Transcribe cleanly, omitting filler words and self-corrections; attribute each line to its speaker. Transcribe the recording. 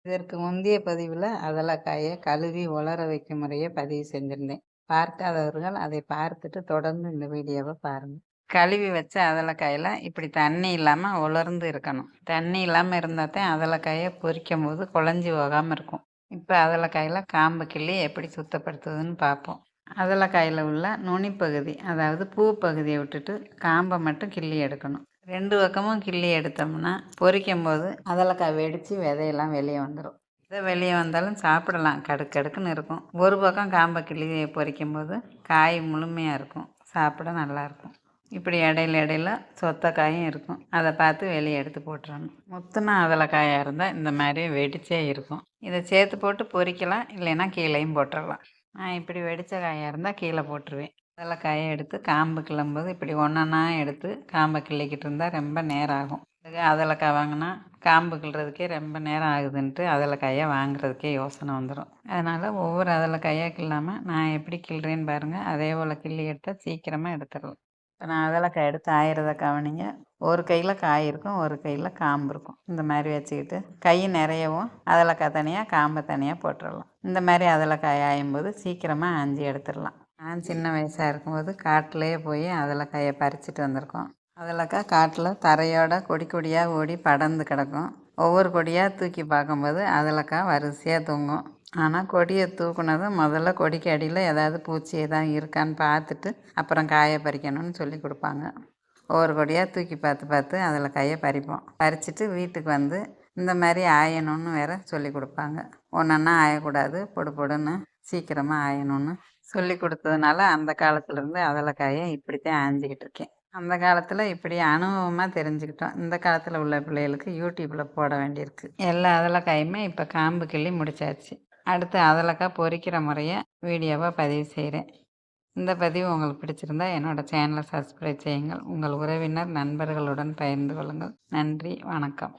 Speaker 1: இதற்கு முந்தைய பதிவுல அதலக்காய கழுவி உலர வைக்கும் முறைய பதிவு செஞ்சிருந்தேன். பார்க்காதவர்கள் அதை பார்த்துட்டு தொடர்ந்து இந்த வீடியோவ பாருங்க. கழுவி வச்ச அதலக்காயில இப்படி தண்ணி இல்லாம உலர்ந்து இருக்கணும். தண்ணி இல்லாம இருந்தா தான் அதலக்காய பொரிக்கும்போது குழஞ்சு போகாம இருக்கும். இப்ப அதலக்காயில காம்பு கிள்ளி எப்படி சுத்தப்படுத்துதுன்னு பார்ப்போம். அதலக்காயில உள்ள நுனி பகுதி, அதாவது பூ பகுதியை விட்டுட்டு காம்பை மட்டும் கிள்ளி எடுக்கணும். 2 பக்கமும் கிள்ளி எடுத்தோம்னா பொரிக்கும்போது அதலக்காய் வெடித்து விதையெல்லாம் வெளியே வந்துடும். விதை வெளியே வந்தாலும் சாப்பிடலாம், கடுக்கடுக்குன்னு இருக்கும். ஒரு பக்கம் காம்பை கிள்ளி பொரிக்கும்போது காய் முழுமையாக இருக்கும், சாப்பிட நல்லாயிருக்கும். இப்படி இடையில இடையில சொத்த காயும் இருக்கும், அதை பார்த்து வெளியே எடுத்து போட்டுறணும். முத்துனா அதலக்காயாக இருந்தால் இந்த மாதிரி வெடிச்சே இருக்கும். இதை சேர்த்து போட்டு பொரிக்கலாம், இல்லைன்னா கீழேயும் போட்டுடலாம். நான் இப்படி வெடித்த காயாக இருந்தால் கீழே போட்டுருவேன். அதலக்காயை எடுத்து காம்பு கிள்ளும்போது இப்படி ஒன்றா எடுத்து காம்பை கிள்ளிக்கிட்டு இருந்தால் ரொம்ப நேரம் ஆகும். அதுக்கு அதலக்காய் வாங்கினா காம்பு கிள்றதுக்கே ரொம்ப நேரம் ஆகுதுன்ட்டு அதலக்காயை வாங்குறதுக்கே யோசனை வந்துடும். அதனால் ஒவ்வொரு அதலக்காயாக கிள்ளாமல் நான் எப்படி கிள்றேன்னு பாருங்கள். அதே போல் கிள்ளி எடுத்தால் சீக்கிரமாக எடுத்துடலாம். இப்போ நான் அதலக்காய் எடுத்து ஆயிரத கவனிங்க. ஒரு கையில் காய் இருக்கும், ஒரு கையில் காம்பு இருக்கும். இந்த மாதிரி வச்சுக்கிட்டு கை நிறையவும் அதலக்காய் தனியாக காம்பை தனியாக போட்டுடலாம். இந்த மாதிரி அதலக்காய் ஆயும்போது சீக்கிரமாக ஆஞ்சி எடுத்துடலாம். நான் சின்ன வயசாக இருக்கும்போது காட்டிலேயே போய் அதலக்காயை பறிச்சுட்டு வந்திருக்கோம். அதலக்காய் காட்டில் தரையோட கொடி கொடியாக ஓடி படர்ந்து கிடக்கும். ஒவ்வொரு கொடியாக தூக்கி பார்க்கும்போது அதலக்காய் வரிசையாக தூங்கும். ஆனால் கொடியை தூக்குனதும் முதல்ல கொடிக்கு அடியில் ஏதாவது பூச்சி எதாவது இருக்கான்னு பார்த்துட்டு அப்புறம் காயை பறிக்கணும்னு சொல்லி கொடுப்பாங்க. ஒவ்வொரு கொடியாக தூக்கி பார்த்து பார்த்து அதில் காயை பறிப்போம். பறிச்சுட்டு வீட்டுக்கு வந்து இந்த மாதிரி ஆயணும்னு வேற சொல்லி கொடுப்பாங்க. ஒன்றா ஆயக்கூடாது, பொடு பொடுன்னு சீக்கிரமாக ஆயணும்னு சொல்லி கொடுத்ததுனால அந்த காலத்துலேருந்து அதலக்காயை இப்படித்தான் ஆஞ்சிக்கிட்டு இருக்கேன். அந்த காலத்தில் இப்படி அனுபவமாக தெரிஞ்சுக்கிட்டோம். இந்த காலத்தில் உள்ள பிள்ளைகளுக்கு யூடியூப்பில் போட வேண்டியிருக்கு. எல்லா அதலக்காயுமே இப்போ காம்பு கிள்ளி முடிச்சாச்சு. அடுத்து அதலக்காய் பொரிக்கிற முறைய வீடியோவாக பதிவு செய்கிறேன். இந்த பதிவு உங்களுக்கு பிடிச்சிருந்தா என்னோடய சேனலை சப்ஸ்கிரைப் செய்யுங்கள். உங்கள் உறவினர் நண்பர்களுடன் பகிர்ந்து கொள்ளுங்கள். நன்றி, வணக்கம்.